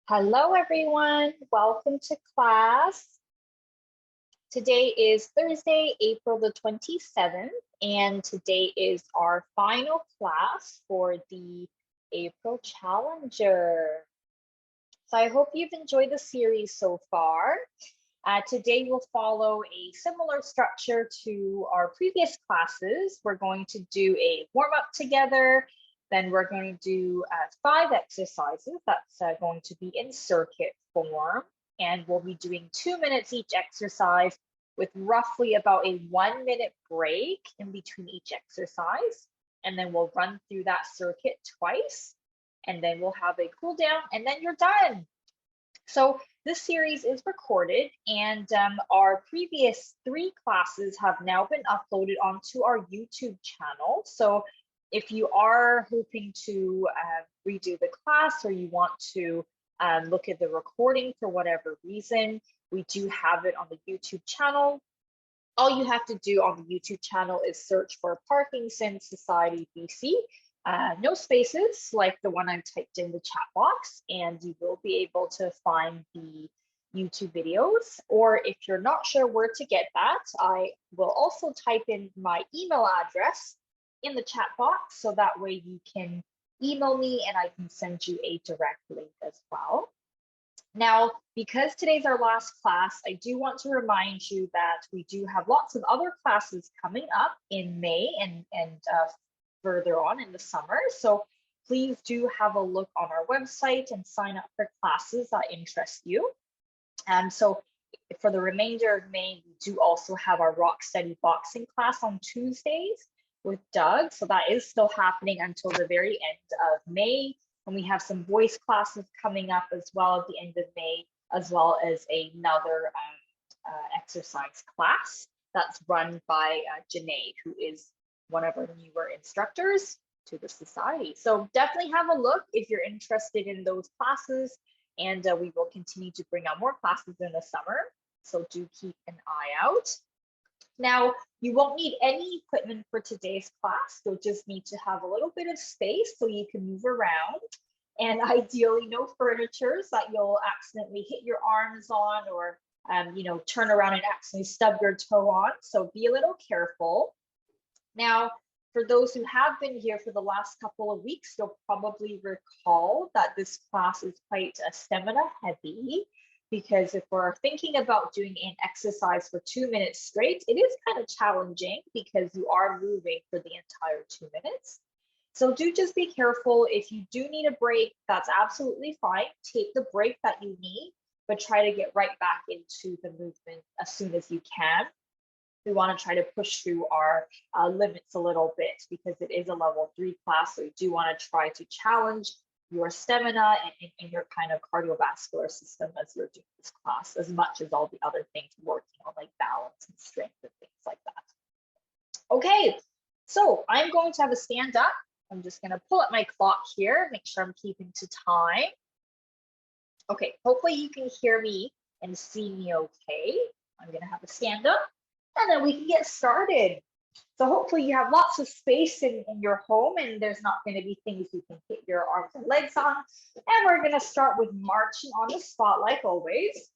Hello, everyone. Welcome to class. Today is Thursday, April the 27th, and today is our final class for the April Challenger. So I hope you've enjoyed the series so far. Today we'll follow a similar structure to our previous classes. We're going to do a warm-up together. Then we're going to do 5 exercises. That's going to be in circuit form. And we'll be doing 2 minutes each exercise with roughly about a 1-minute break in between each exercise. And then we'll run through that circuit twice. And then we'll have a cool down and then you're done. So this series is recorded and our previous 3 classes have now been uploaded onto our YouTube channel. So if you are hoping to redo the class or you want to look at the recording for whatever reason, we do have it on the YouTube channel. All you have to do on the YouTube channel is search for Parkinson Society BC. No spaces like the one I've typed in the chat box, and you will be able to find the YouTube videos. Or if you're not sure where to get that, I will also type in my email address in the chat box, so that way you can email me and I can send you a direct link as well. Now, because today's our last class, I do want to remind you that we do have lots of other classes coming up in May and further on in the summer. So please do have a look on our website and sign up for classes that interest you. So for the remainder of May, we do also have our Rock Steady boxing class on Tuesdays with Doug. So that is still happening until the very end of May. And we have some voice classes coming up as well at the end of May, as well as another exercise class that's run by Janae, who is one of our newer instructors to the society. So definitely have a look if you're interested in those classes, and we will continue to bring out more classes in the summer. So do keep an eye out. Now, you won't need any equipment for today's class. You'll just need to have a little bit of space so you can move around, and ideally no furniture that you'll accidentally hit your arms on or turn around and accidentally stub your toe on. So be a little careful. Now, for those who have been here for the last couple of weeks, you'll probably recall that this class is quite stamina heavy, because if we're thinking about doing an exercise for 2 minutes straight, it is kind of challenging because you are moving for the entire 2 minutes. So do just be careful. If you do need a break, that's absolutely fine. Take the break that you need, but try to get right back into the movement as soon as you can. We want to try to push through our limits a little bit because it is a level 3 class. So you do want to try to challenge your stamina and your kind of cardiovascular system as you're doing this class, as much as all the other things working on, like balance and strength and things like that. Okay, so I'm going to have a stand up. I'm just going to pull up my clock here, make sure I'm keeping to time. Okay, hopefully you can hear me and see me okay. I'm going to have a stand up, and then we can get started. So hopefully you have lots of space in your home and there's not going to be things you can hit your arms and legs on. And we're going to start with marching on the spot like always.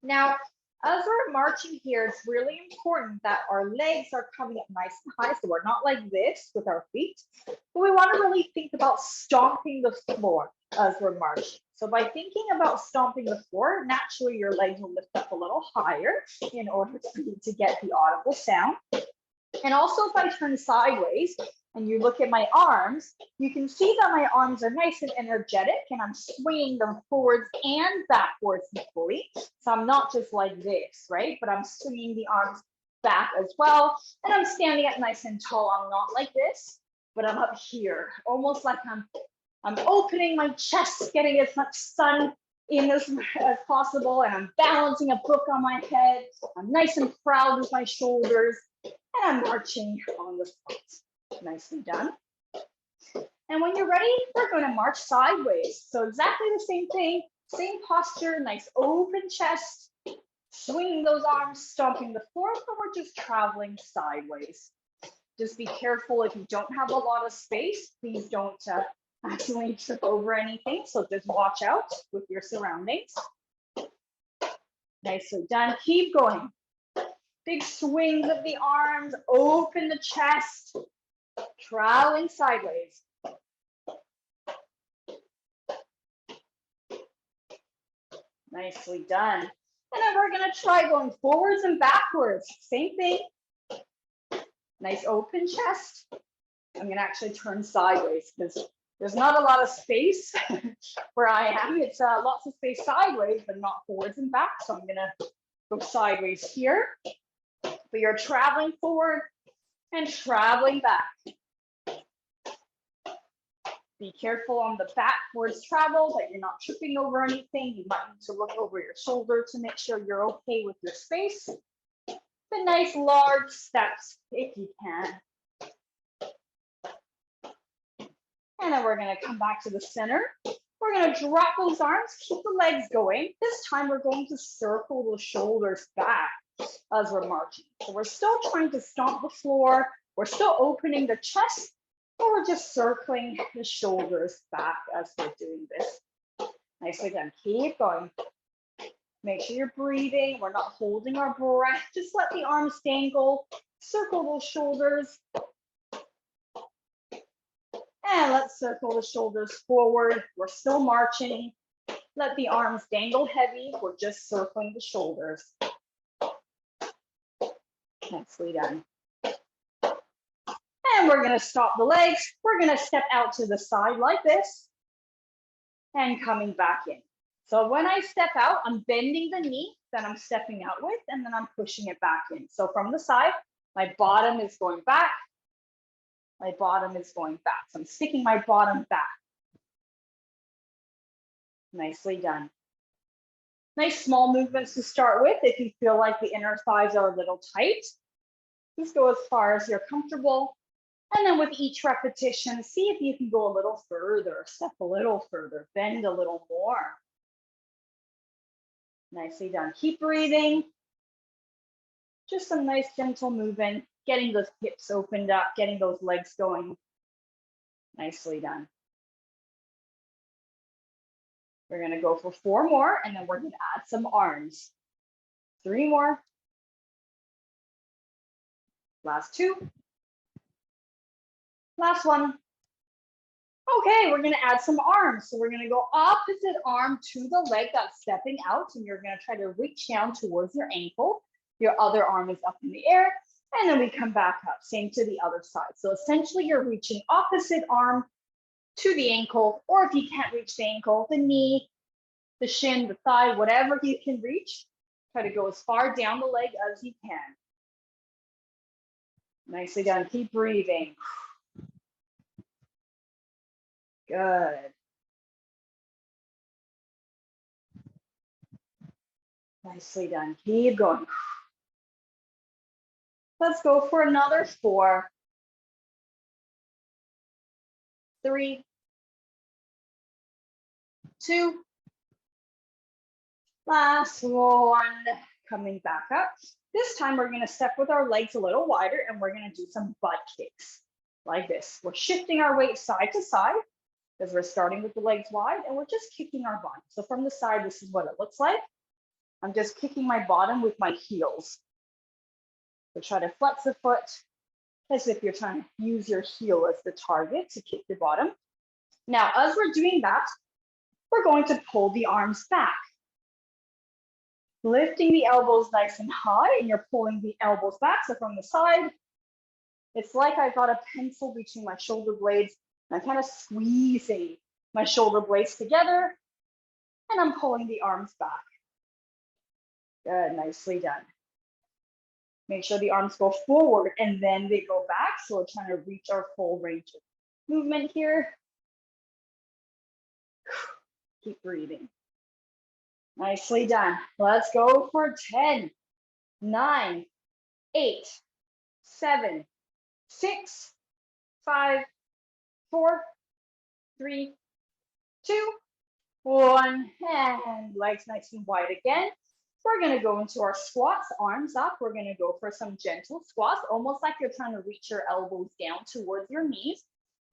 Now, as we're marching here, it's really important that our legs are coming up nice and high. So we're not like this with our feet, but we want to really think about stomping the floor as we're marching. So by thinking about stomping the floor, naturally your legs will lift up a little higher in order for you to get the audible sound. And also if I turn sideways and you look at my arms, you can see that my arms are nice and energetic and I'm swinging them forwards and backwards equally. So I'm not just like this, right? But I'm swinging the arms back as well. And I'm standing up nice and tall. I'm not like this, but I'm up here, almost like I'm opening my chest, getting as much sun in this as possible. And I'm balancing a book on my head. I'm nice and proud with my shoulders. And I'm marching on the spot. Nicely done. And when you're ready, we're going to march sideways. So exactly the same thing, same posture, nice open chest, swinging those arms, stomping the floor, but we're just traveling sideways. Just be careful if you don't have a lot of space, please don't accidentally trip over anything. So just watch out with your surroundings. Nicely done. Keep going. Big swings of the arms, open the chest, traveling sideways. Nicely done. And then we're gonna try going forwards and backwards. Same thing. Nice open chest. I'm gonna actually turn sideways because there's not a lot of space where I am. It's lots of space sideways, but not forwards and back. So I'm gonna go sideways here. But you're traveling forward and traveling back. Be careful on the backwards travel that you're not tripping over anything. You might need to look over your shoulder to make sure you're okay with your space. But nice large steps if you can. And then we're going to come back to the center. We're going to drop those arms, keep the legs going. This time we're going to circle the shoulders back as we're marching. So we're still trying to stomp the floor. We're still opening the chest, but we're just circling the shoulders back as we're doing this. Nicely done. Keep going. Make sure you're breathing. We're not holding our breath. Just let the arms dangle. Circle those shoulders. And let's circle the shoulders forward. We're still marching. Let the arms dangle heavy. We're just circling the shoulders. Nicely done. And we're going to stop the legs. We're going to step out to the side like this and coming back in. So when I step out, I'm bending the knee that I'm stepping out with, and then I'm pushing it back in. So from the side, my bottom is going back. My bottom is going back. So I'm sticking my bottom back. Nicely done. Nice small movements to start with. If you feel like the inner thighs are a little tight, just go as far as you're comfortable. And then with each repetition, see if you can go a little further, step a little further, bend a little more. Nicely done. Keep breathing. Just some nice gentle movement, getting those hips opened up, getting those legs going. Nicely done. We're going to go for 4 more, and then we're going to add some arms. 3 more. Last 2. Last 1. Okay, we're going to add some arms. So we're going to go opposite arm to the leg that's stepping out, and you're going to try to reach down towards your ankle. Your other arm is up in the air, and then we come back up. Same to the other side. So essentially, you're reaching opposite arm to the ankle, or if you can't reach the ankle, the knee, the shin, the thigh, whatever you can reach. Try to go as far down the leg as you can. Nicely done. Keep breathing. Good. Nicely done. Keep going. Let's go for another 4. 3. 2. Last 1. Coming back up. This time we're going to step with our legs a little wider, and we're going to do some butt kicks like this. We're shifting our weight side to side because we're starting with the legs wide, and we're just kicking our bottom. So from the side, this is what it looks like. I'm just kicking my bottom with my heels. So try to flex the foot as if you're trying to use your heel as the target to kick your bottom. Now, as we're doing that, we're going to pull the arms back. Lifting the elbows nice and high, and you're pulling the elbows back. So from the side, it's like I've got a pencil between my shoulder blades, and I'm kind of squeezing my shoulder blades together, and I'm pulling the arms back. Good, nicely done. Make sure the arms go forward, and then they go back. So we're trying to reach our full range of movement here. Keep breathing. Nicely done. Let's go for 10, 9, 8, 7, 6, 5, 4, 3, 2, 1. And legs nice and wide again. We're going to go into our squats, arms up. We're going to go for some gentle squats, almost like you're trying to reach your elbows down towards your knees.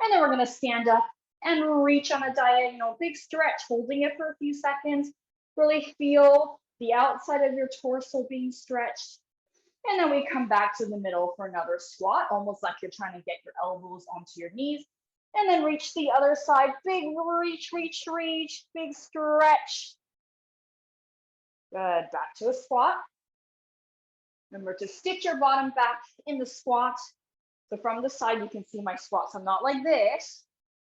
And then we're going to stand up and reach on a diagonal. Big stretch, holding it for a few seconds. Really feel the outside of your torso being stretched. And then we come back to the middle for another squat, almost like you're trying to get your elbows onto your knees. And then reach the other side. Big reach, reach, reach. Big stretch. Good. Back to a squat. Remember to stitch your bottom back in the squat. So from the side, you can see my squats. I'm not like this,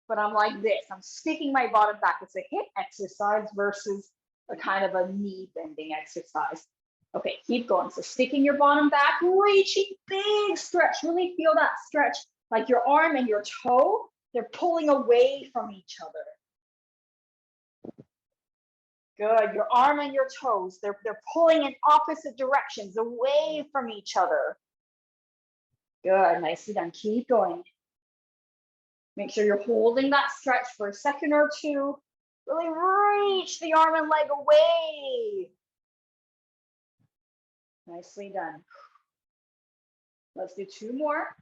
but I'm like this. I'm sticking my bottom back. It's a hip exercise versus a kind of a knee bending exercise. Okay, keep going. So sticking your bottom back, reaching, big stretch. Really feel that stretch, like your arm and your toe, they're pulling away from each other. Good, your arm and your toes, they're pulling in opposite directions, away from each other. Good, nicely done, keep going. Make sure you're holding that stretch for a second or two. Really reach the arm and leg away. Nicely done. Let's do two more.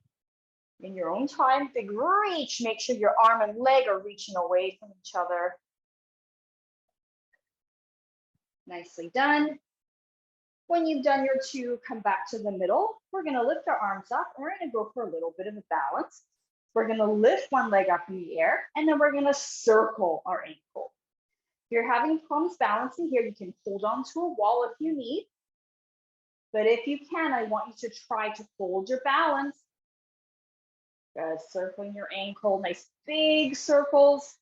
In your own time, big reach. Make sure your arm and leg are reaching away from each other. Nicely done. When you've done your two, come back to the middle. We're gonna lift our arms up and we're gonna go for a little bit of a balance. We're gonna lift one leg up in the air and then we're gonna circle our ankle. If you're having problems balancing here, you can hold on to a wall if you need. But if you can, I want you to try to hold your balance. Good, circling your ankle, nice big circles.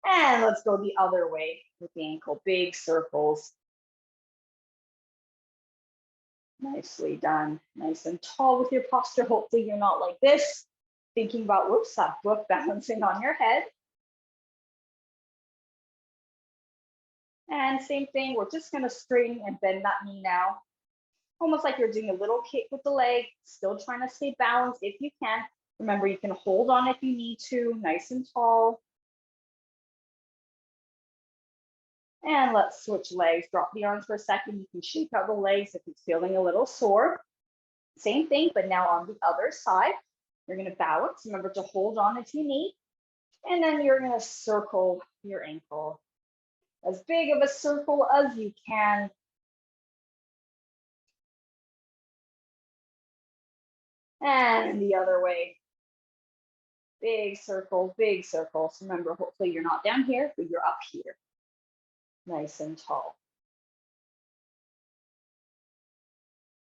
And let's go the other way with the ankle, big circles. Nicely done, nice and tall with your posture. Hopefully you're not like this, thinking about, whoops, that book balancing on your head. And same thing, we're just gonna straighten and bend that knee now. Almost like you're doing a little kick with the leg, still trying to stay balanced if you can. Remember, you can hold on if you need to, nice and tall. And let's switch legs, drop the arms for a second. You can shake out the legs if it's feeling a little sore. Same thing, but now on the other side, you're gonna balance. Remember to hold on if you need. And then you're gonna circle your ankle. As big of a circle as you can. And the other way. Big circle, big circle. So remember, hopefully you're not down here, but you're up here. Nice and tall.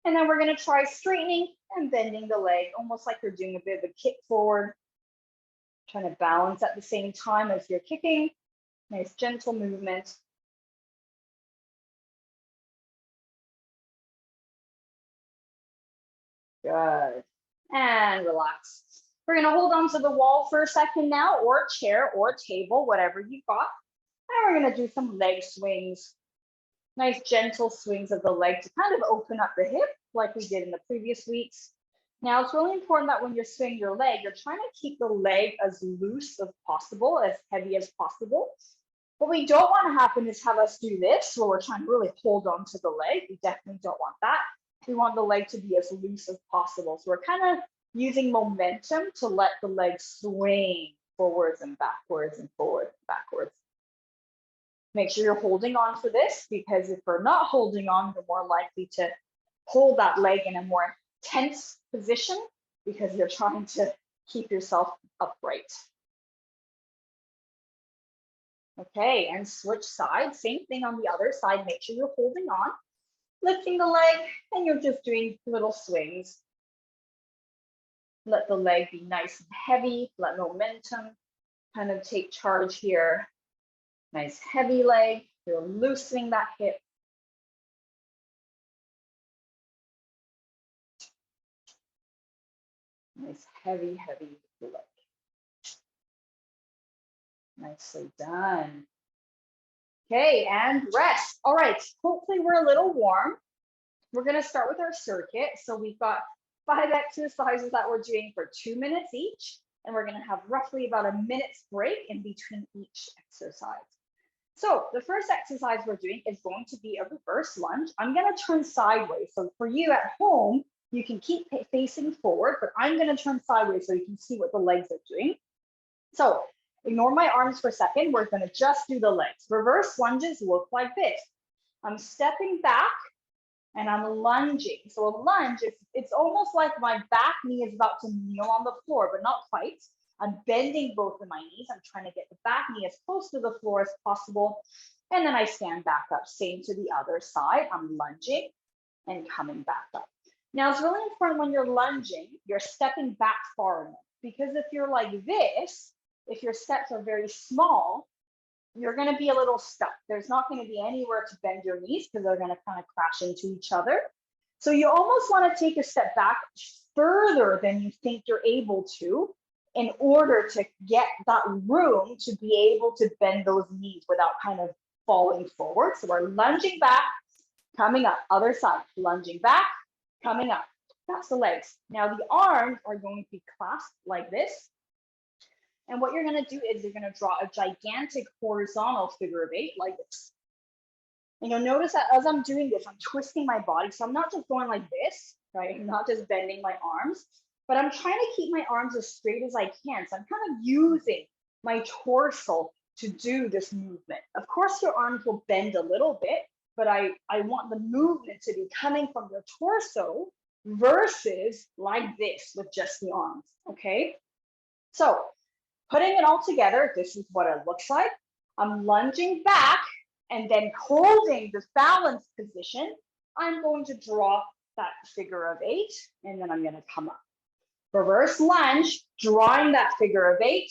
And then we're gonna try straightening and bending the leg, almost like you're doing a bit of a kick forward. Trying to balance at the same time as you're kicking. Nice gentle movement. Good. And relax. We're gonna hold on to the wall for a second now, or a chair or a table, whatever you've got. And we're gonna do some leg swings. Nice gentle swings of the leg to kind of open up the hip like we did in the previous weeks. Now it's really important that when you're swinging your leg, you're trying to keep the leg as loose as possible, as heavy as possible. What we don't want to happen is have us do this where we're trying to really hold on to the leg. We definitely don't want that. We want the leg to be as loose as possible. So we're kind of using momentum to let the leg swing forwards and backwards and forwards and backwards. Make sure you're holding on for this, because if we're not holding on, you're more likely to hold that leg in a more tense position because you're trying to keep yourself upright. Okay, and switch sides. Same thing on the other side. Make sure you're holding on, lifting the leg, and you're just doing little swings. Let the leg be nice and heavy. Let momentum kind of take charge here. Nice heavy leg. You're loosening that hip. Nice heavy, heavy leg. Nicely done. Okay, and rest. All right, hopefully we're a little warm. We're gonna start with our circuit. So we've got 5 exercises that we're doing for 2 minutes each, and we're gonna have roughly about a minute's break in between each exercise. So the first exercise we're doing is going to be a reverse lunge. I'm gonna turn sideways. So for you at home, you can keep facing forward, but I'm gonna turn sideways so you can see what the legs are doing. So Ignore my arms for a second. We're gonna just do the legs. Reverse lunges look like this. I'm stepping back and I'm lunging. So a lunge, it's almost like my back knee is about to kneel on the floor, but not quite. I'm bending both of my knees. I'm trying to get the back knee as close to the floor as possible. And then I stand back up. Same to the other side. I'm lunging and coming back up. Now it's really important when you're lunging, you're stepping back far enough. Because if you're like this, if your steps are very small, you're going to be a little stuck. There's not going to be anywhere to bend your knees because they're going to kind of crash into each other. So you almost want to take a step back further than you think you're able to in order to get that room to be able to bend those knees without kind of falling forward. So we're lunging back, coming up, other side, lunging back, coming up. That's the legs. Now the arms are going to be clasped like this. And what you're going to do is you're going to draw a gigantic horizontal figure of 8 like this. And you'll notice that as I'm doing this, I'm twisting my body. So I'm not just going like this, right? I'm not just bending my arms, but I'm trying to keep my arms as straight as I can. So I'm kind of using my torso to do this movement. Of course, your arms will bend a little bit, but I want the movement to be coming from your torso versus like this with just the arms, okay? So putting it all together, this is what it looks like. I'm lunging back and then holding this balanced position. I'm going to draw that figure of 8 and then I'm going to come up. Reverse lunge, drawing that figure of 8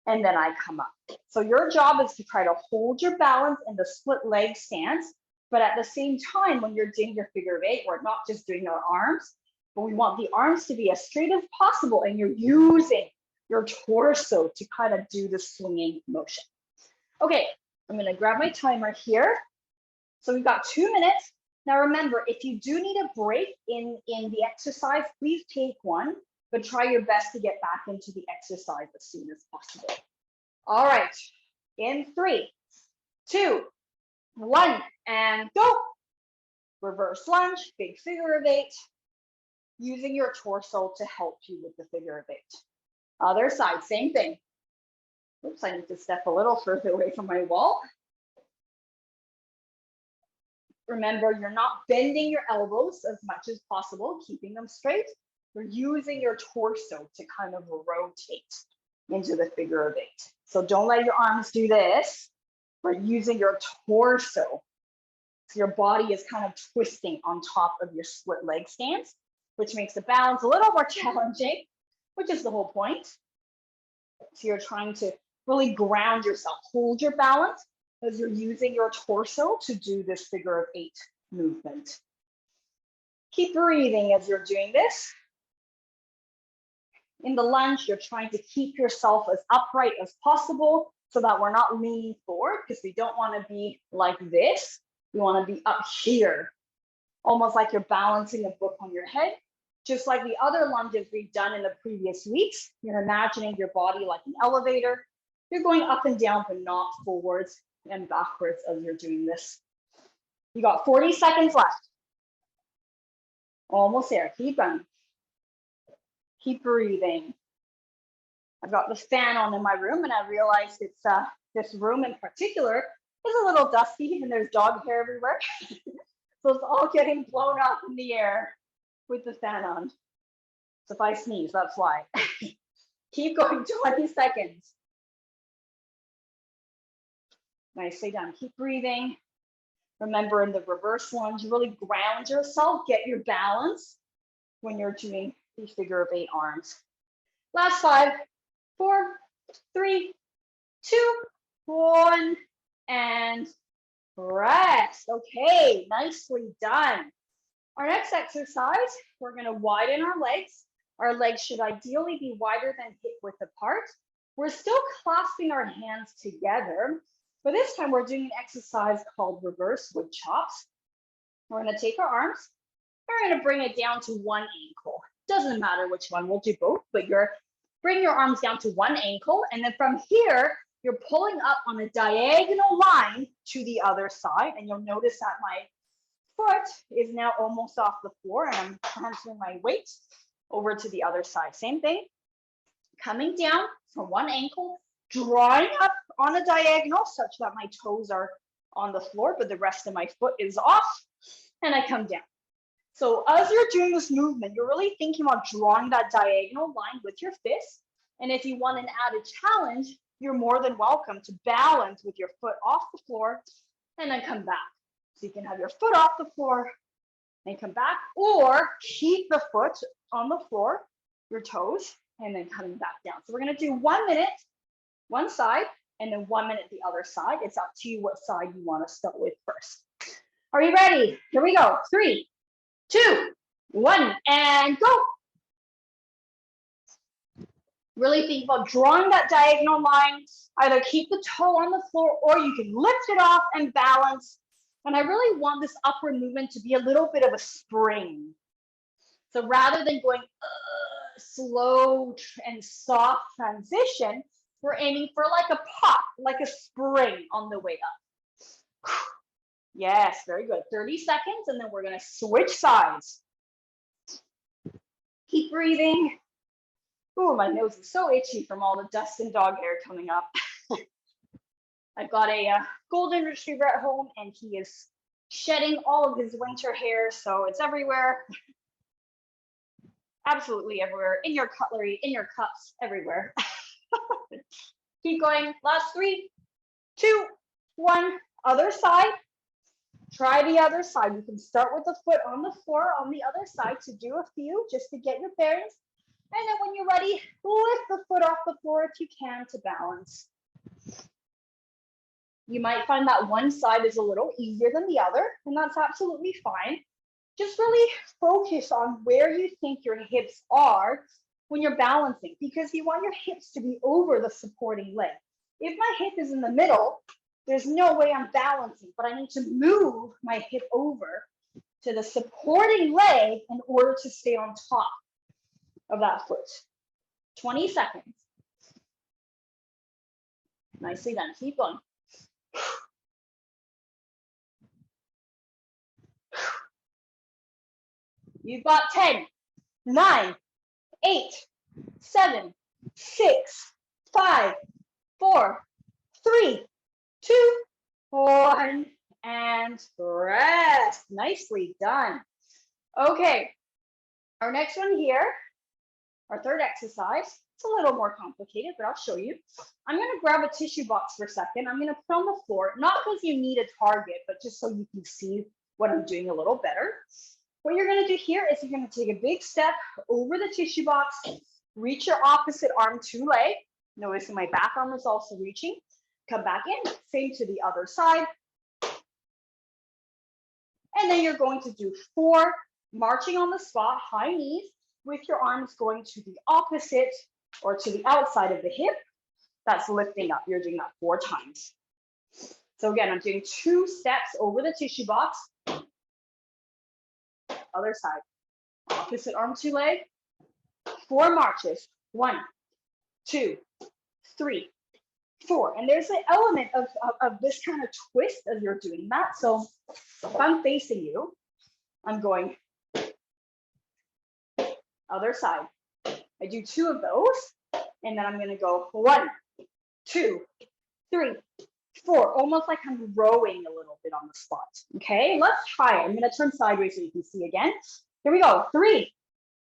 and then I come up. So your job is to try to hold your balance in the split leg stance, but at the same time, when you're doing your figure of 8, we're not just doing our arms, but we want the arms to be as straight as possible and you're using your torso to kind of do the swinging motion. Okay, I'm gonna grab my timer here. So we've got 2 minutes. Now remember, if you do need a break in the exercise, please take one, but try your best to get back into the exercise as soon as possible. All right, in 3, 2, 1, and go. Reverse lunge, big figure of 8, using your torso to help you with the figure of 8. Other side, same thing. Oops, I need to step a little further away from my wall. Remember, you're not bending your elbows as much as possible, keeping them straight. You're using your torso to kind of rotate into the figure of 8. So don't let your arms do this. We're using your torso. So your body is kind of twisting on top of your split leg stance, which makes the balance a little more challenging, which is the whole point. So you're trying to really ground yourself, hold your balance as you're using your torso to do this figure of 8 movement. Keep breathing as you're doing this. In the lunge, you're trying to keep yourself as upright as possible so that we're not leaning forward because we don't want to be like this. We want to be up here, almost like you're balancing a book on your head. Just like the other lunges we've done in the previous weeks, you're imagining your body like an elevator. You're going up and down, but not forwards and backwards as you're doing this. You got 40 seconds left. Almost there. Keep going. Keep breathing. I've got the fan on in my room, and I realized it's this room in particular is a little dusty, and there's dog hair everywhere. So it's all getting blown up in the air with the fan on. So if I sneeze, that's why. Keep going, 20 seconds. Nicely done. Keep breathing. Remember, in the reverse lunge, really ground yourself, get your balance when you're doing the figure of 8 arms. Last 5, 4, 3, 2, 1, and rest. Okay, nicely done. Our next exercise, we're going to widen our legs. Our legs should ideally be wider than hip width apart. We're still clasping our hands together, but this time we're doing an exercise called reverse wood chops. We're going to take our arms, we're going to bring it down to one ankle. Doesn't matter which one, we'll do both, but bring your arms down to one ankle, and then from here, you're pulling up on a diagonal line to the other side, and you'll notice that my foot is now almost off the floor, and I'm transferring my weight over to the other side. Same thing, coming down, from one ankle, drawing up on a diagonal such that my toes are on the floor, but the rest of my foot is off, and I come down. So as you're doing this movement, you're really thinking about drawing that diagonal line with your fist. And if you want an added challenge, you're more than welcome to balance with your foot off the floor and then come back. So you can have your foot off the floor and come back, or keep the foot on the floor, your toes, and then coming back down. So we're gonna do 1 minute, one side, and then 1 minute the other side. It's up to you what side you wanna start with first. Are you ready? Here we go. 3, 2, 1, and go. Really think about drawing that diagonal line. Either keep the toe on the floor or you can lift it off and balance. And I really want this upward movement to be a little bit of a spring. So rather than going slow and soft transition, we're aiming for like a pop, like a spring on the way up. Yes, very good. 30 seconds, and then we're gonna switch sides. Keep breathing. Ooh, my nose is so itchy from all the dust and dog hair coming up. I've got a golden retriever at home, and he is shedding all of his winter hair, so it's everywhere. Absolutely everywhere, in your cutlery, in your cups, everywhere. Keep going. Last 3, 2, 1. Other side. Try the other side. You can start with the foot on the floor on the other side to do a few, just to get your bearings. And then when you're ready, lift the foot off the floor if you can to balance. You might find that one side is a little easier than the other, and that's absolutely fine. Just really focus on where you think your hips are when you're balancing, because you want your hips to be over the supporting leg. If my hip is in the middle, there's no way I'm balancing, but I need to move my hip over to the supporting leg in order to stay on top of that foot. 20 seconds. Nicely done. Keep going. You've got 10, 9, 8, 7, 6, 5, 4, 3, 2, 1, and rest. Nicely done. Okay, our next one here, our third exercise, it's a little more complicated, but I'll show you. I'm gonna grab a tissue box for a second. I'm gonna put on the floor, not because you need a target, but just so you can see what I'm doing a little better. What you're gonna do here is you're gonna take a big step over the tissue box, reach your opposite arm to leg. Notice my back arm is also reaching. Come back in, same to the other side. And then you're going to do 4 marching on the spot, high knees, with your arms going to the opposite or to the outside of the hip. That's lifting up. You're doing that 4 times. So again, I'm doing 2 steps over the tissue box. Other side. Opposite arm to leg. 4 marches. 1, 2, 3, 4. And there's an element of this kind of twist as you're doing that. So if I'm facing you, I'm going other side. I do 2 of those, and then I'm going to go 1, 2, 3, 4, almost like I'm rowing a little bit on the spot. Okay, let's try it. I'm going to turn sideways so you can see again. Here we go. 3,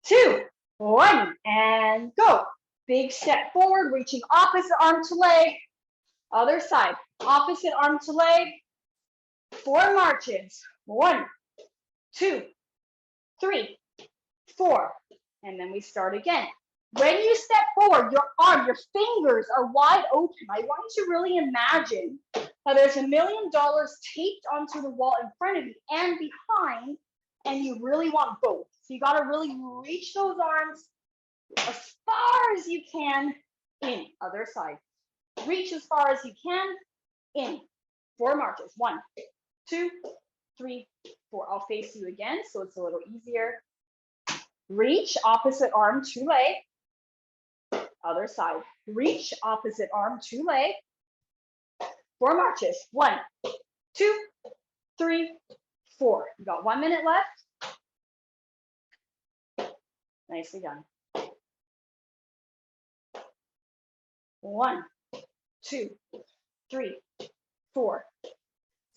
2, 1, and go. Big step forward, reaching opposite arm to leg. Other side, opposite arm to leg. 4 marches. 1, 2, 3, 4. And then we start again. When you step forward, your arm, your fingers are wide open. I want you to really imagine how there's $1 million taped onto the wall in front of you and behind, and you really want both. So you got to really reach those arms as far as you can in. Other side. Reach as far as you can in. 4 marches. 1, 2, 3, 4. I'll face you again so it's a little easier. Reach, opposite arm to leg. Other side. Reach, opposite arm to leg. 4 marches. 1, 2, 3, 4. You got 1 minute left. Nicely done. 1, 2, 3, 4. So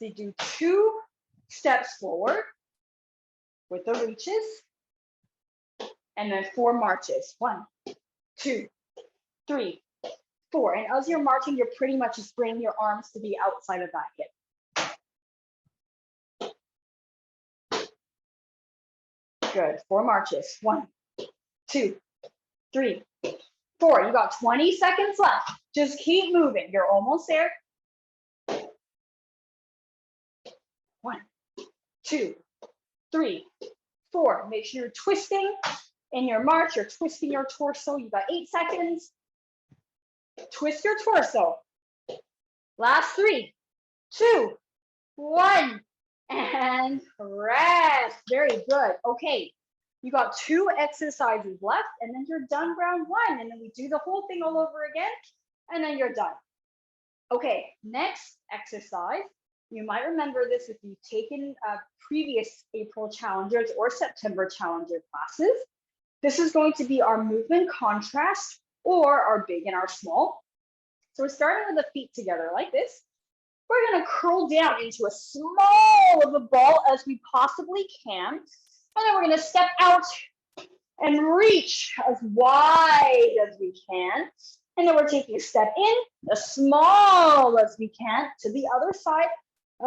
you do 2 steps forward with the reaches, and then 4 marches. 1, 2, 3, 4. And as you're marching, you're pretty much just bringing your arms to be outside of that hip. Good. 4 marches. 1, 2, 3, 4. You got 20 seconds left. Just keep moving. You're almost there. 1, 2, 3, 4. Make sure you're twisting in your march. You're twisting your torso. You got 8 seconds. Twist your torso. Last 3, 2, 1. And rest. Very good. Okay. You got 2 exercises left, and then you're done round 1. And then we do the whole thing all over again, and then you're done. Okay, next exercise. You might remember this if you've taken previous April Challengers or September Challenger classes. This is going to be our movement contrast or our big and our small. So we're starting with the feet together like this. We're going to curl down into as small of a ball as we possibly can. And then we're going to step out and reach as wide as we can. And then we're taking a step in, as small as we can, to the other side,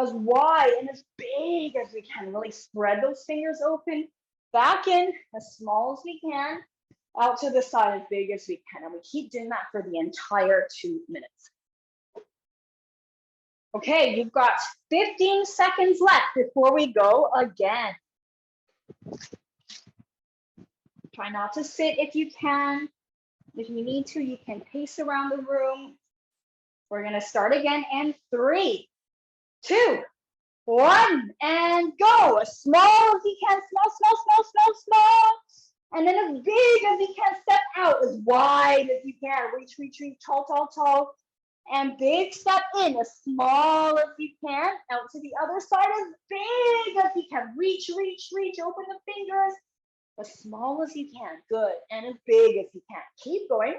as wide and as big as we can. Really spread those fingers open. Back in, as small as we can. Out to the side, as big as we can. And we keep doing that for the entire 2 minutes. Okay, you've got 15 seconds left before we go again. Try not to sit if you can. If you need to, you can pace around the room. We're going to start again in 3, 2, 1, and go. As small as you can, small, small, small, small, small. And then as big as you can, step out. As wide as you can. Reach, reach, reach, tall, tall, tall. And big step in, as small as you can. Out to the other side, as big as you can. Reach, reach, reach. Open the fingers. As small as you can. Good. And as big as you can. Keep going.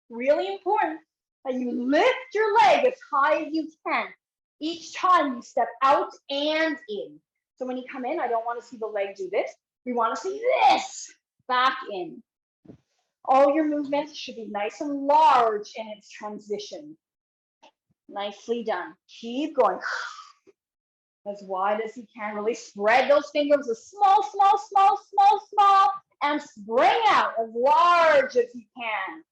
Really important that you lift your leg as high as you can. Each time you step out and in. So when you come in, I don't want to see the leg do this. We want to see this. Back in. All your movements should be nice and large in its transition. Nicely done. Keep going. As wide as you can. Really spread those fingers as small, small, small, small, small. And spring out as large as you can.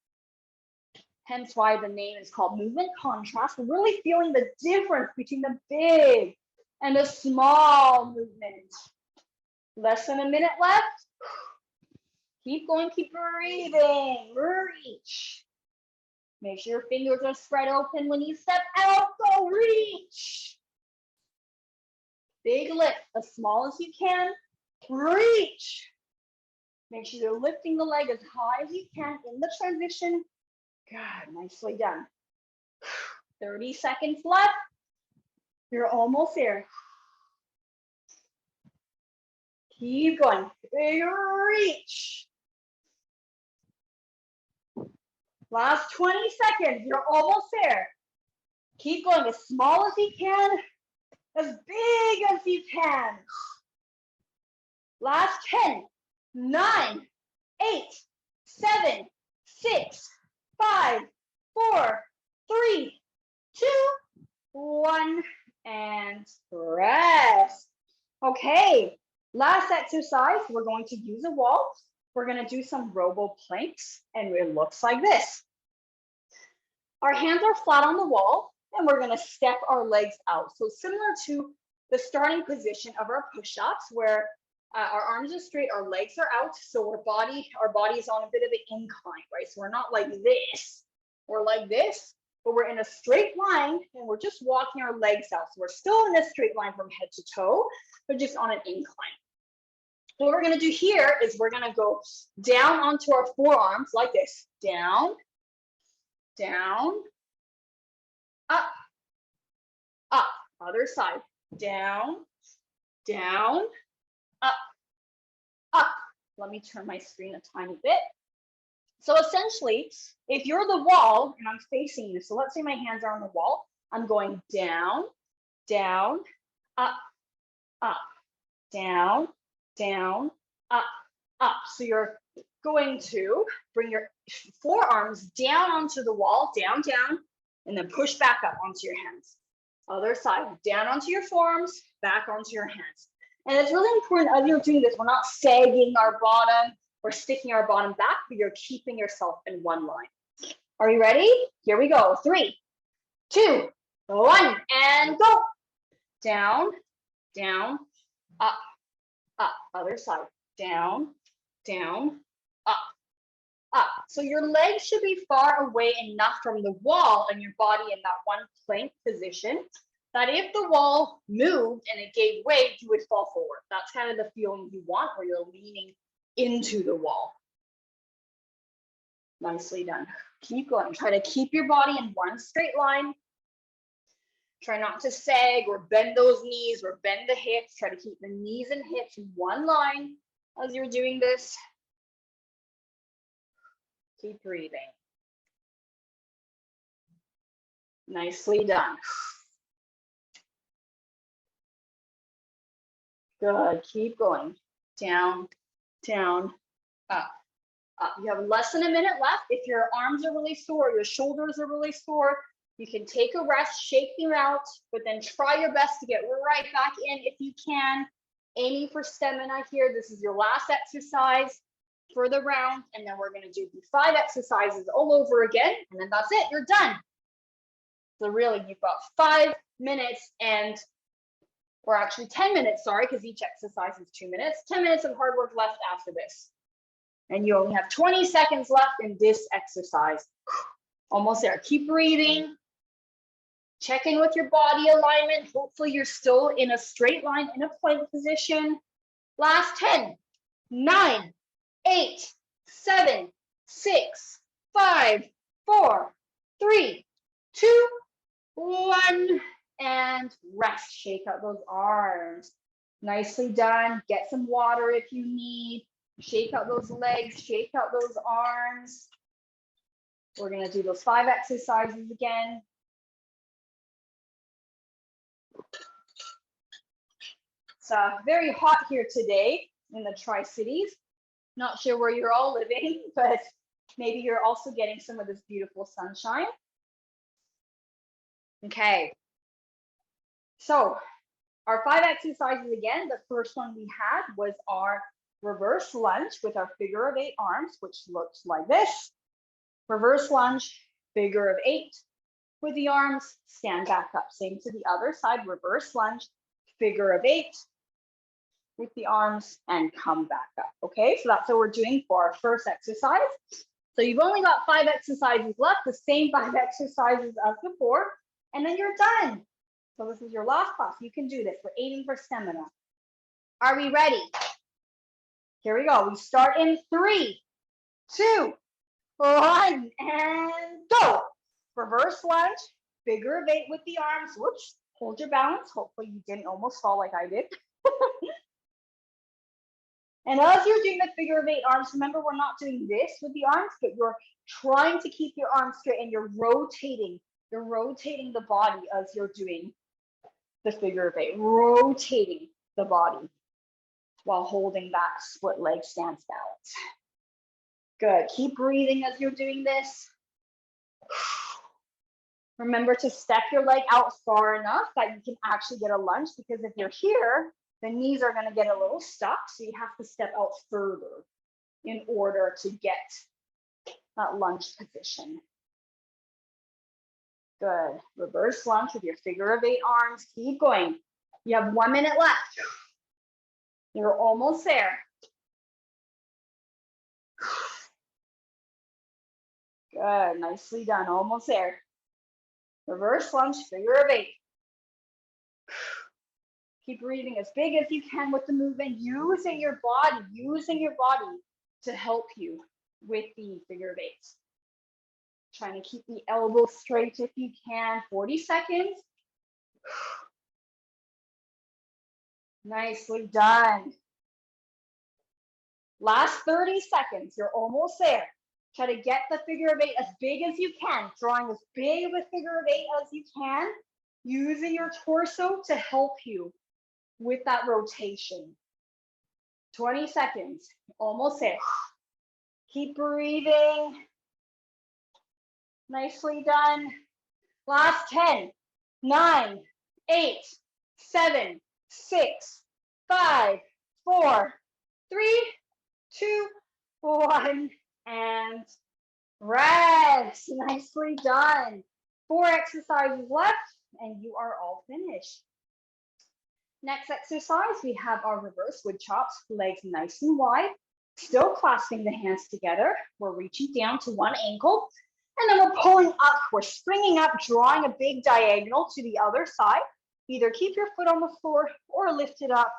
Hence why the name is called movement contrast. We're really feeling the difference between the big and the small movement. Less than a minute left. Keep going, keep breathing. Reach. Make sure your fingers are spread open when you step out. Go reach. Big lift, as small as you can. Reach. Make sure you're lifting the leg as high as you can in the transition. Good, nicely done. 30 seconds left. You're almost there. Keep going. Big reach. Last 20 seconds. You're almost there. Keep going as small as you can, as big as you can. Last 10, 9, 8, 7, 6, 5, 4, 3, 2, 1, and rest. Okay, last exercise, we're going to use a wall. We're going to do some robo planks, and it looks like this. Our hands are flat on the wall, and we're going to step our legs out. So similar to the starting position of our push-ups, where our arms are straight, our legs are out, so our body is on a bit of an incline, right? So we're not like this, we're like this, but we're in a straight line, and we're just walking our legs out. So we're still in a straight line from head to toe, but just on an incline. What we're going to do here is we're going to go down onto our forearms like this. Down, down, up, up. Other side. Down, down, up, up. Let me turn my screen a tiny bit. So essentially, if you're the wall and I'm facing you, so let's say my hands are on the wall, I'm going down, down, up, up, down, down, up, up. So you're going to bring your forearms down onto the wall, down, down, and then push back up onto your hands. Other side, down onto your forearms, back onto your hands. And it's really important as you're doing this, we're not sagging our bottom or sticking our bottom back, but you're keeping yourself in one line. Are you ready? Here we go. 3, 2, 1, and go. Down, down, up, up. Other side. Down, down, up, up. So your legs should be far away enough from the wall and your body in that one plank position that if the wall moved and it gave way, you would fall forward. That's kind of the feeling you want where you're leaning into the wall. Nicely done. Keep going. Try to keep your body in one straight line. Try not to sag or bend those knees or bend the hips. Try to keep the knees and hips in one line as you're doing this. Keep breathing. Nicely done. Good. Keep going. Down, down, up, up. You have less than a minute left. If your arms are really sore, your shoulders are really sore, you can take a rest, shake them out, but then try your best to get right back in if you can. Aiming for stamina here. This is your last exercise for the round, and then we're going to do the 5 exercises all over again, and then that's it. You're done. So really, you've got 5 minutes or actually 10 minutes, sorry, because each exercise is 2 minutes. 10 minutes of hard work left after this. And you only have 20 seconds left in this exercise. Almost there. Keep breathing. Check in with your body alignment. Hopefully you're still in a straight line in a plank position. Last 10, 9, 8, 7, 6, 5, 4, 3, 2, 1. And rest. Shake out those arms. Nicely done. Get some water if you need. Shake out those legs. Shake out those arms. We're going to do those 5 exercises again. It's very hot here today in the Tri-Cities. Not sure where you're all living, but maybe you're also getting some of this beautiful sunshine. Okay. So our 5 exercises again, the first one we had was our reverse lunge with our figure of 8 arms, which looks like this. Reverse lunge, figure of 8 with the arms, stand back up. Same to the other side, reverse lunge, figure of 8 with the arms and come back up. Okay, so that's what we're doing for our first exercise. So you've only got 5 exercises left, the same 5 exercises as before, and then you're done. So this is your last class. You can do this. We're aiming for stamina. Are we ready? Here we go. We start in 3, 2, 1, and go. Reverse lunge, figure of 8 with the arms. Whoops. Hold your balance. Hopefully you didn't almost fall like I did. And as you're doing the figure of 8 arms, remember we're not doing this with the arms, but you're trying to keep your arms straight and you're rotating. You're rotating the body as you're doing the figure of 8, rotating the body while holding that split leg stance balance. Good. Keep breathing as you're doing this. Remember to step your leg out far enough that you can actually get a lunge, because if you're here, the knees are going to get a little stuck, so you have to step out further in order to get that lunge position. Good. Reverse lunge with your figure of 8 arms. Keep going. You have 1 minute left. You're almost there. Good. Nicely done. Almost there. Reverse lunge, figure of 8. Keep breathing as big as you can with the movement, using your body to help you with the figure of 8. Trying to keep the elbow straight if you can. 40 seconds. Nicely done. Last 30 seconds. You're almost there. Try to get the figure of 8 as big as you can, drawing as big of a figure of 8 as you can, using your torso to help you with that rotation. 20 seconds, almost there. Keep breathing. Nicely done. Last 10, 9, 8, 7, 6, 5, 4, 3, 2, 1, and rest. Nicely done. 4 exercises left, and you are all finished. Next exercise, we have our reverse wood chops, legs nice and wide, still clasping the hands together. We're reaching down to one ankle, and then we're pulling up. We're springing up, drawing a big diagonal to the other side. Either keep your foot on the floor or lift it up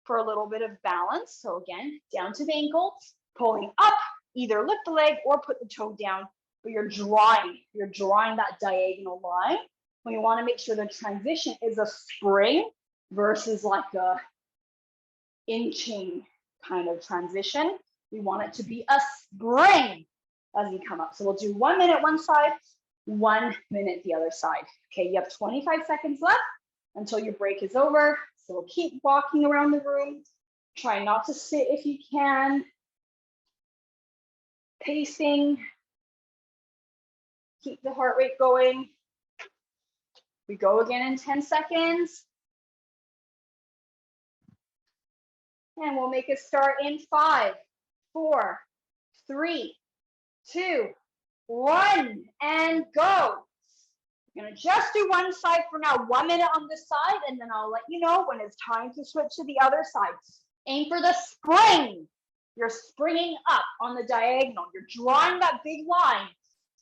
for a little bit of balance. So again, down to the ankle, pulling up, either lift the leg or put the toe down, but you're drawing that diagonal line. We want to make sure the transition is a spring versus like a inching kind of transition. We want it to be a spring as you come up. So we'll do 1 minute one side, 1 minute the other side. Okay, you have 25 seconds left until your break is over. So we'll keep walking around the room. Try not to sit if you can. Pacing. Keep the heart rate going. We go again in 10 seconds. And we'll make a start in 5, 4, 3, 2, 1, and go. I'm gonna just do one side for now, 1 minute on this side, and then I'll let you know when it's time to switch to the other side. Aim for the spring. You're springing up on the diagonal. You're drawing that big line,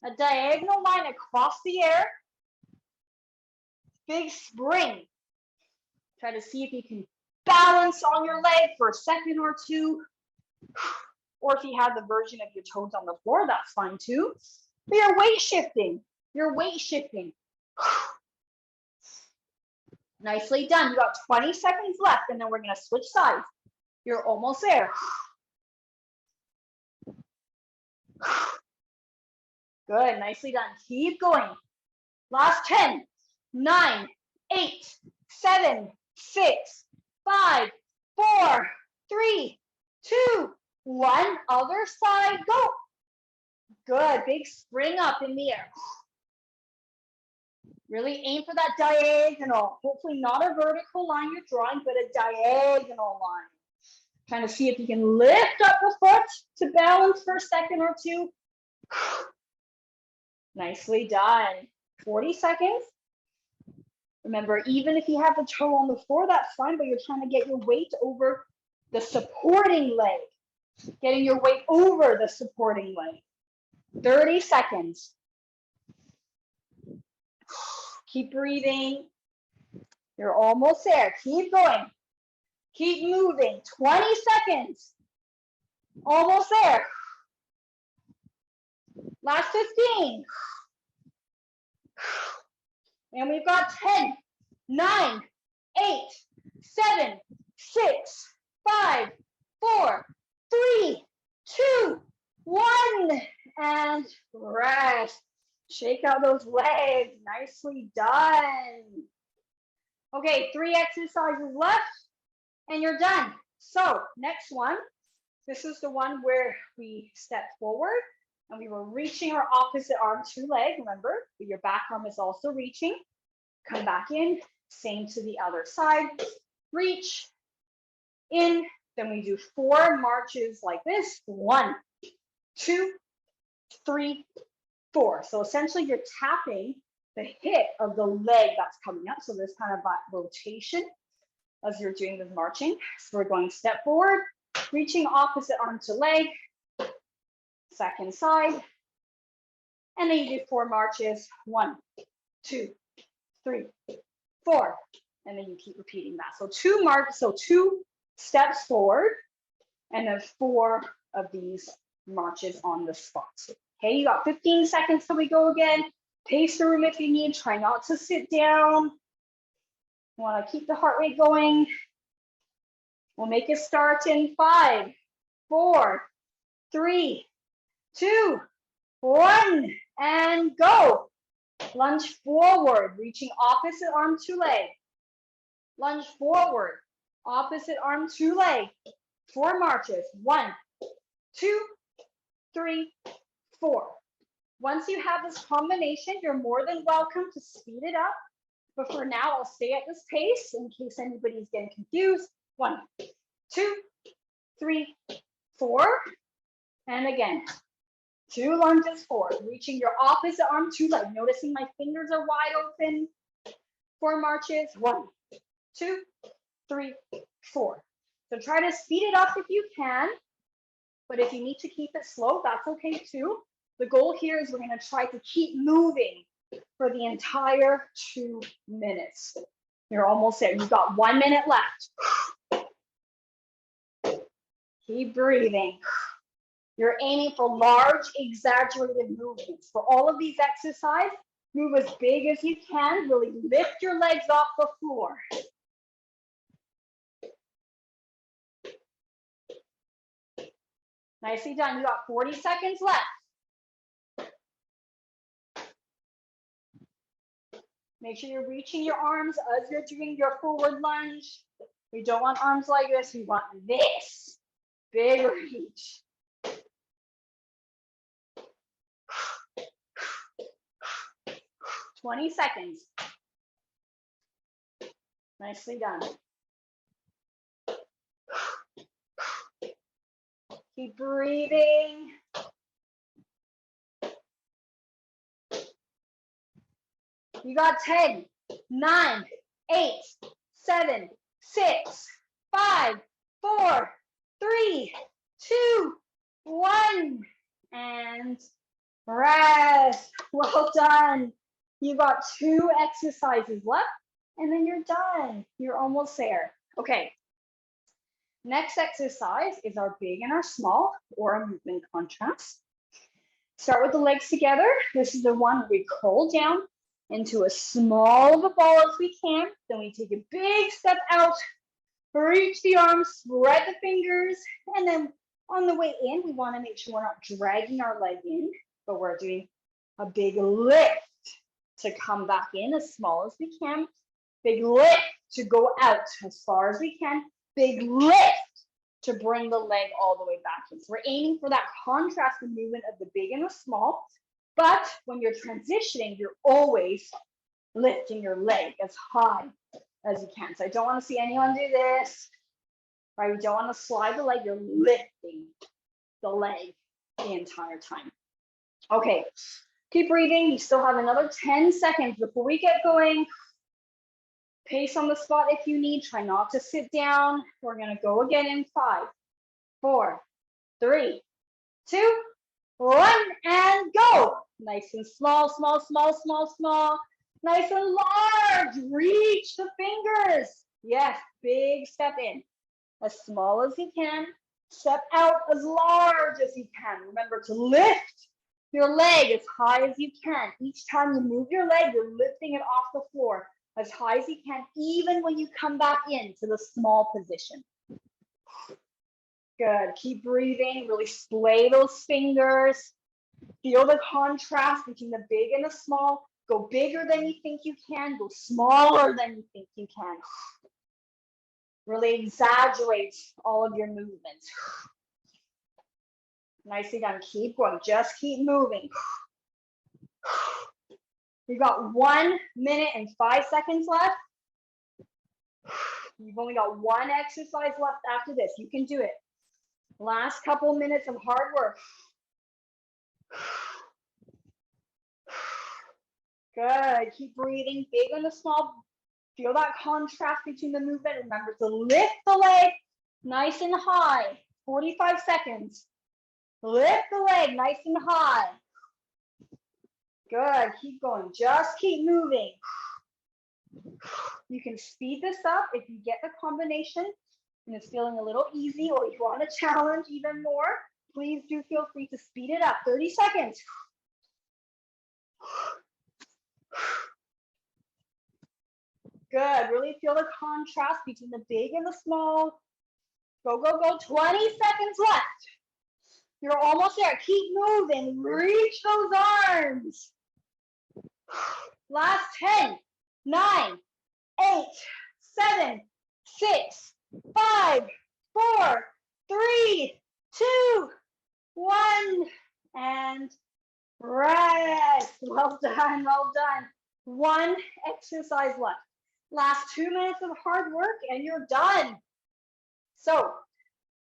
a diagonal line across the air. Big spring. Try to see if you can balance on your leg for a second or two. Or if you have the version of your toes on the floor, that's fine too. But you're weight shifting. You're weight shifting. Nicely done. You got 20 seconds left, and then we're going to switch sides. You're almost there. Good. Nicely done. Keep going. Last 10, 9, 8, 7, 6, 5, 4, 3, 2, 1. Other side. Go. Good. Big spring up in the air. Really aim for that diagonal. Hopefully not a vertical line you're drawing, but a diagonal line. Trying to see if you can lift up the foot to balance for a second or two. Nicely done. 40 seconds. Remember, even if you have the toe on the floor, that's fine, but you're trying to get your weight over the supporting leg. Getting your weight over the supporting leg. 30 seconds. Keep breathing. You're almost there. Keep going. Keep moving. 20 seconds. Almost there. Last 15. And we've got 10, 9, 8, 7, 6, 5, 4, 3, 2, 1. And rest. Shake out those legs. Nicely done. Okay, 3 exercises left, and you're done. So next one, this is the one where we step forward, and we were reaching our opposite arm to leg, remember? But your back arm is also reaching. Come back in, same to the other side. Reach, in, then we do 4 marches like this. 1, 2, 3, 4. So essentially you're tapping the hip of the leg that's coming up. So there's kind of that rotation as you're doing this marching. So we're going step forward, reaching opposite arm to leg, second side, and then you do 4 marches. 1, 2, 3, 4, and then you keep repeating that. So 2 steps forward, and then 4 of these marches on the spot. Okay, you got 15 seconds till we go again. Pace the room if you need. Try not to sit down. You want to keep the heart rate going. We'll make a start in 5, 4, 3, 2, 1, and go. Lunge forward, reaching opposite arm to leg. Lunge forward, opposite arm to leg. 4 marches. 1, 2, 3, 4. Once you have this combination, you're more than welcome to speed it up. But for now, I'll stay at this pace in case anybody's getting confused. 1, 2, 3, 4. And again, 2 lunges forward, reaching your opposite arm to leg. Noticing my fingers are wide open. 4 marches. 1, 2, 3, 4. So try to speed it up if you can. But if you need to keep it slow, that's okay too. The goal here is we're going to try to keep moving for the entire 2 minutes. You're almost there. You've got 1 minute left. Keep breathing. You're aiming for large, exaggerated movements. For all of these exercises, move as big as you can. Really lift your legs off the floor. Nicely done. You got 40 seconds left. Make sure you're reaching your arms as you're doing your forward lunge. We don't want arms like this. We want this. Big reach. "20 seconds. Nicely done. Keep breathing. You got 10, 9, 8, 7, 6, 5, 4, 3, 2, 1. And rest. Well done. You got 2 exercises left, and then you're done. You're almost there. Okay. Next exercise is our big and our small, or a movement contrast. Start with the legs together. This is the one where we curl down into as small of a ball as we can. Then we take a big step out, reach the arms, spread the fingers, and then on the way in, we want to make sure we're not dragging our leg in, but we're doing a big lift to come back in as small as we can. Big lift to go out as far as we can. Big lift to bring the leg all the way back in. So we're aiming for that contrast in movement of the big and the small. But when you're transitioning, you're always lifting your leg as high as you can. So I don't want to see anyone do this, right? You don't want to slide the leg. You're lifting the leg the entire time. Okay, keep breathing. You still have another 10 seconds before we get going. Pace on the spot if you need. Try not to sit down. We're going to go again in 5, 4, 3, 2, 1, and go. Nice and small, small, small, small, small. Nice and large. Reach the fingers. Yes, big step in. As small as you can. Step out as large as you can. Remember to lift your leg as high as you can. Each time you move your leg, you're lifting it off the floor as high as you can, even when you come back into the small position. Good. Keep breathing. Really splay those fingers. Feel the contrast between the big and the small. Go bigger than you think you can. Go smaller than you think you can. Really exaggerate all of your movements. Nicely done. Keep going. Just keep moving. You've got 1 minute and 5 seconds left. You've only got 1 exercise left after this. You can do it. Last couple minutes of hard work. Good. Keep breathing. Big on the small. Feel that contrast between the movement. Remember to lift the leg nice and high. 45 seconds. Lift the leg nice and high. Good. Keep going. Just keep moving. You can speed this up if you get the combination and it's feeling a little easy, or if you want to challenge even more, please do feel free to speed it up. 30 seconds. Good. Really feel the contrast between the big and the small. Go, go, go. 20 seconds left. You're almost there. Keep moving. Reach those arms. Last 10, 9, 8, 7, 6, 5, 4, 3, 2, 1. And rest. Well done, well done. One exercise left. Last 2 minutes of hard work and you're done. So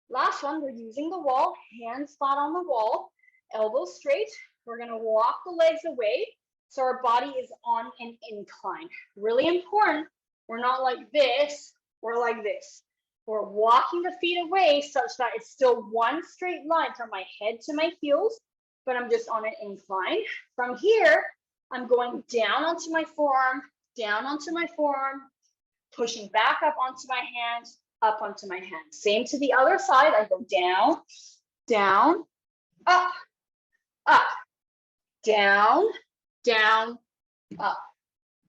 last one, we're using the wall, hands flat on the wall, elbows straight. We're gonna walk the legs away so our body is on an incline. Really important, we're not like this, we're like this. We're walking the feet away such that it's still one straight line from my head to my heels, but I'm just on an incline. From here, I'm going down onto my forearm, down onto my forearm, pushing back up onto my hands, up onto my hands. Same to the other side. I go down, down, up, up, down, down, up,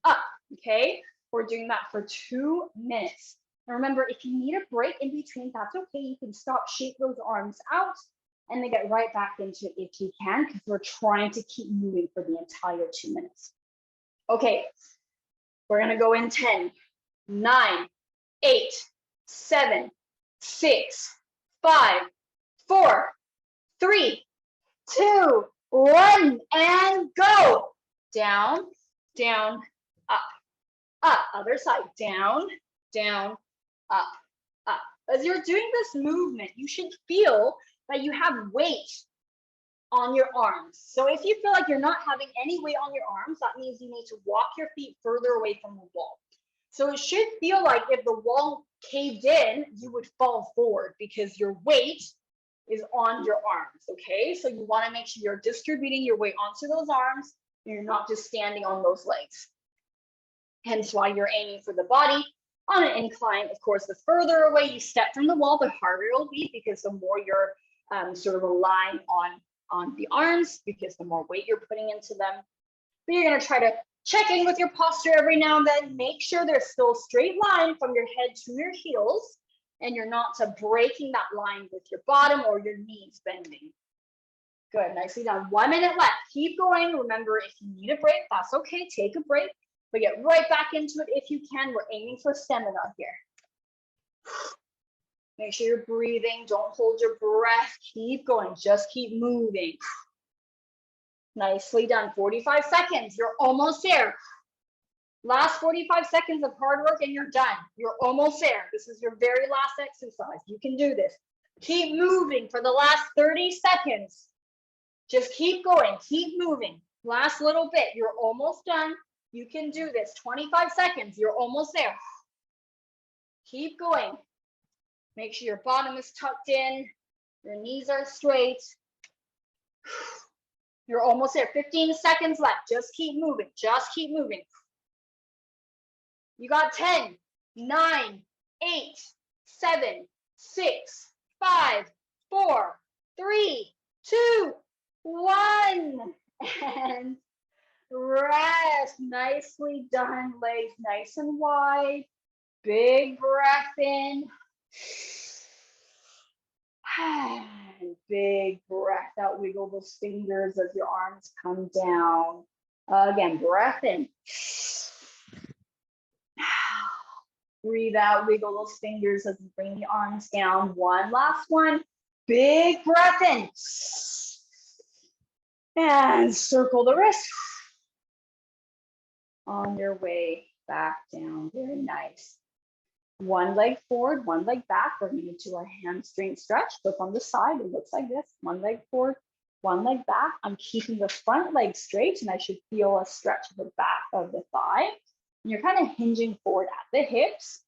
up. Okay, we're doing that for 2 minutes. And remember, if you need a break in between, that's okay. You can stop, shake those arms out, and then get right back into it if you can, because we're trying to keep moving for the entire 2 minutes. Okay, we're gonna go in 10, 9, 8, 7, 6, 5, 4, 3, 2, 1, and go. Down, down, up, up. Other side, down, down, up, up. As you're doing this movement, you should feel that you have weight on your arms. So if you feel like you're not having any weight on your arms, that means you need to walk your feet further away from the wall. So it should feel like if the wall caved in, you would fall forward because your weight is on your arms, okay? So you wanna make sure you're distributing your weight onto those arms and you're not just standing on those legs. Hence why you're aiming for the body on an incline. Of course, the further away you step from the wall, the harder it'll be because the more you're sort of relying on the arms, because the more weight you're putting into them. But you're gonna try to check in with your posture every now and then. Make sure there's still a straight line from your head to your heels, and you're not breaking that line with your bottom or your knees bending. Good, nicely done. 1 minute left. Keep going. Remember, if you need a break, that's okay. Take a break, but get right back into it if you can. We're aiming for stamina here. Make sure you're breathing. Don't hold your breath. Keep going. Just keep moving. Nicely done. 45 seconds. You're almost there. Last 45 seconds of hard work and you're done. You're almost there. This is your very last exercise. You can do this. Keep moving for the last 30 seconds. Just keep going. Keep moving. Last little bit. You're almost done. You can do this. 25 seconds. You're almost there. Keep going. Make sure your bottom is tucked in. Your knees are straight. You're almost there. 15 seconds left. Just keep moving. Just keep moving. You got 10, 9, 8, 7, 6, 5, 4, 3, 2, 1. And rest. Nicely done. Legs nice and wide. Big breath in. And big breath out. Wiggle those fingers as your arms come down. Again, breath in. Breathe out. Wiggle those fingers as you bring the arms down. One last one. Big breath in. And circle the wrist. On your way back down. Very nice. One leg forward, one leg back. We're going to do our hamstring stretch. Look on the side. It looks like this. One leg forward, one leg back. I'm keeping the front leg straight, and I should feel a stretch of the back of the thigh. And you're kind of hinging forward at the hips,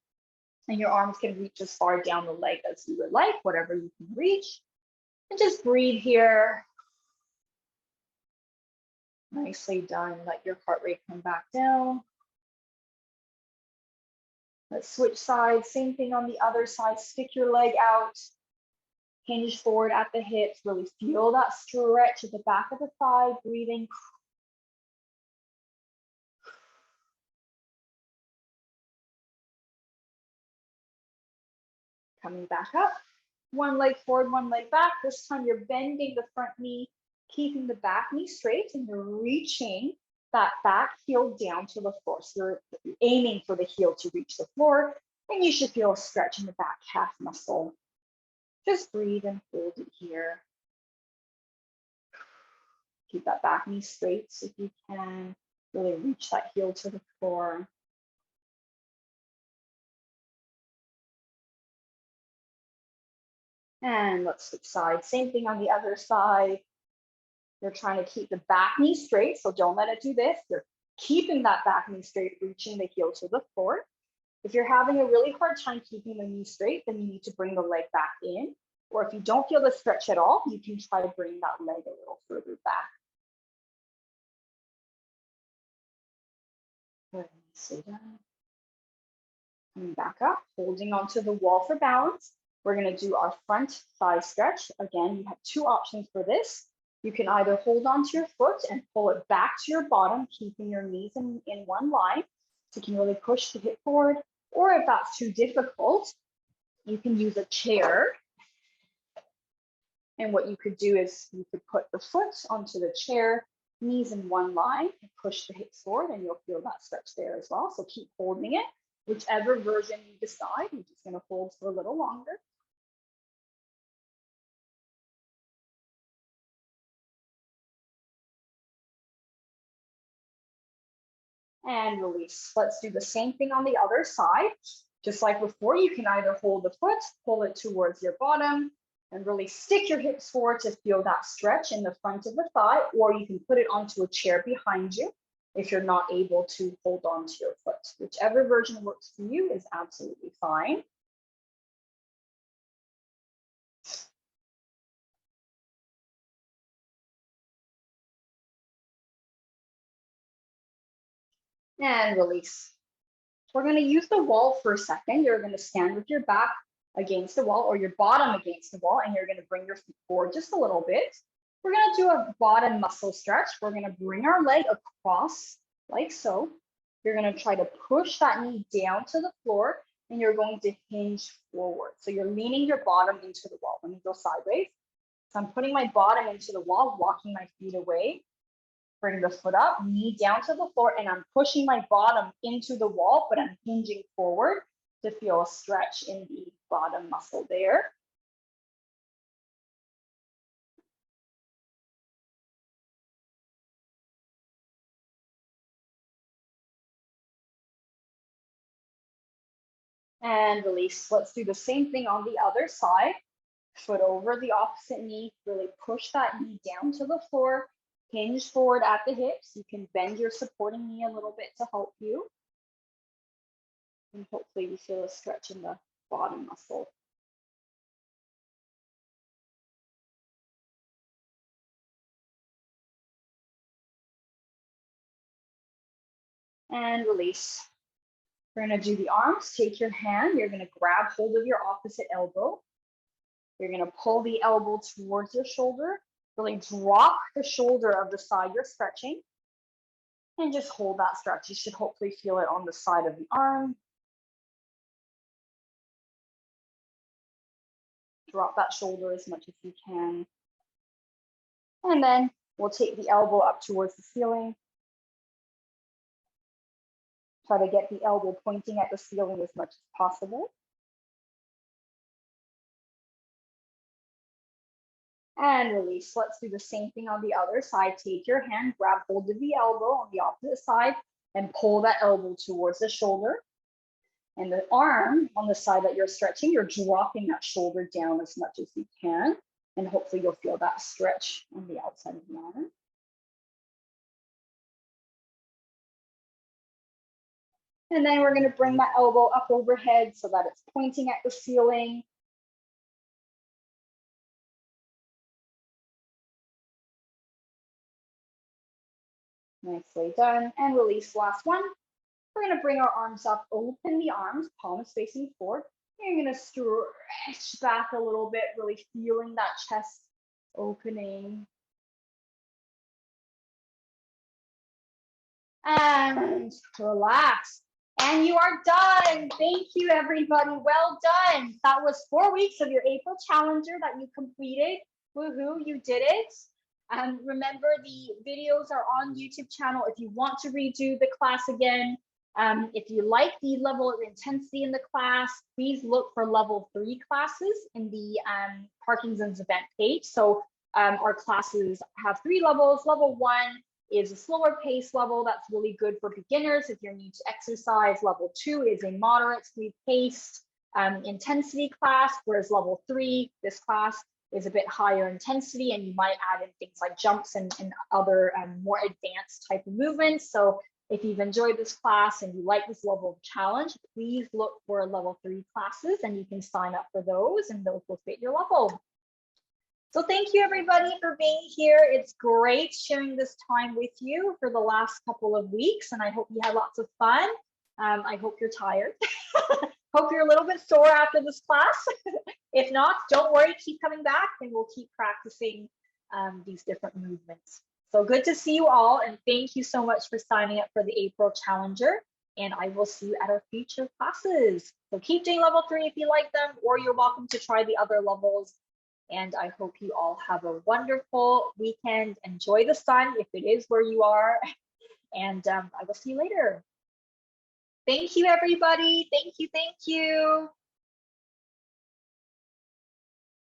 and your arms can reach as far down the leg as you would like, whatever you can reach. And just breathe here. Nicely done. Let your heart rate come back down. Let's switch sides. Same thing on the other side. Stick your leg out. Hinge forward at the hips. Really feel that stretch at the back of the thigh. Breathing. Coming back up. One leg forward, one leg back. This time you're bending the front knee, keeping the back knee straight, and you're reaching that back heel down to the floor. So you're aiming for the heel to reach the floor, and you should feel a stretch in the back calf muscle. Just breathe and hold it here. Keep that back knee straight if you can. Really reach that heel to the floor. And let's switch sides. Same thing on the other side. You're trying to keep the back knee straight, so don't let it do this. You're keeping that back knee straight, reaching the heel to the floor. If you're having a really hard time keeping the knee straight, then you need to bring the leg back in. Or if you don't feel the stretch at all, you can try to bring that leg a little further back. Good. Sit down. Coming back up, holding onto the wall for balance. We're going to do our front thigh stretch. Again, you have two options for this. You can either hold onto your foot and pull it back to your bottom, keeping your knees in one line. So you can really push the hip forward. Or if that's too difficult, you can use a chair. And what you could do is you could put the foot onto the chair, knees in one line, and push the hips forward, and you'll feel that stretch there as well. So keep holding it. Whichever version you decide, you're just going to hold for a little longer. And release. Let's do the same thing on the other side. Just like before, you can either hold the foot, pull it towards your bottom, and really stick your hips forward to feel that stretch in the front of the thigh, or you can put it onto a chair behind you if you're not able to hold on to your foot. Whichever version works for you is absolutely fine. And release. We're going to use the wall for a second. You're going to stand with your back against the wall or your bottom against the wall, and you're going to bring your feet forward just a little bit. We're going to do a bottom muscle stretch. We're going to bring our leg across like so. You're going to try to push that knee down to the floor, and you're going to hinge forward. So you're leaning your bottom into the wall. Let me go sideways. So I'm putting my bottom into the wall, walking my feet away. Bring the foot up, knee down to the floor, and I'm pushing my bottom into the wall, but I'm hinging forward to feel a stretch in the bottom muscle there. And release. Let's do the same thing on the other side. Foot over the opposite knee, really push that knee down to the floor, hinge forward at the hips. You can bend your supporting knee a little bit to help you. And hopefully we feel a stretch in the bottom muscle. And release. We're going to do the arms. Take your hand. You're going to grab hold of your opposite elbow. You're going to pull the elbow towards your shoulder. Really drop the shoulder of the side you're stretching. And just hold that stretch. You should hopefully feel it on the side of the arm. Drop that shoulder as much as you can. And then we'll take the elbow up towards the ceiling. Try to get the elbow pointing at the ceiling as much as possible. And release. Let's do the same thing on the other side. Take your hand, grab hold of the elbow on the opposite side, and pull that elbow towards the shoulder. And the arm on the side that you're stretching, you're dropping that shoulder down as much as you can. And hopefully you'll feel that stretch on the outside of the arm. And then we're going to bring that elbow up overhead so that it's pointing at the ceiling. Nicely done. And release. Last one. We're going to bring our arms up, open the arms, palms facing forward. You're going to stretch back a little bit, really feeling that chest opening. And relax. And you are done. Thank you, everybody. Well done. That was 4 weeks of your April Challenger that you completed. Woohoo, you did it. Remember, the videos are on YouTube channel if you want to redo the class again. If you like the level of intensity in the class, please look for level 3 classes in the Parkinson's event page. So our classes have 3 levels. Level 1 is a slower pace level that's really good for beginners if you're new to exercise. Level 2 is a moderately paced intensity class, whereas level 3, this class, is a bit higher intensity, and you might add in things like jumps and other more advanced type of movements. So if you've enjoyed this class and you like this level of challenge, please look for level 3 classes, and you can sign up for those, and those will fit your level. So thank you, everybody, for being here. It's great sharing this time with you for the last couple of weeks, and I hope you had lots of fun. I hope you're tired. Hope you're a little bit sore after this class. If not, don't worry, keep coming back, and we'll keep practicing these different movements. So good to see you all, and thank you so much for signing up for the April Challenger, and I will see you at our future classes. So keep doing level 3 if you like them, or you're welcome to try the other levels. And I hope you all have a wonderful weekend. Enjoy the sun if it is where you are. And I will see you later. Thank you, everybody. Thank you. Thank you.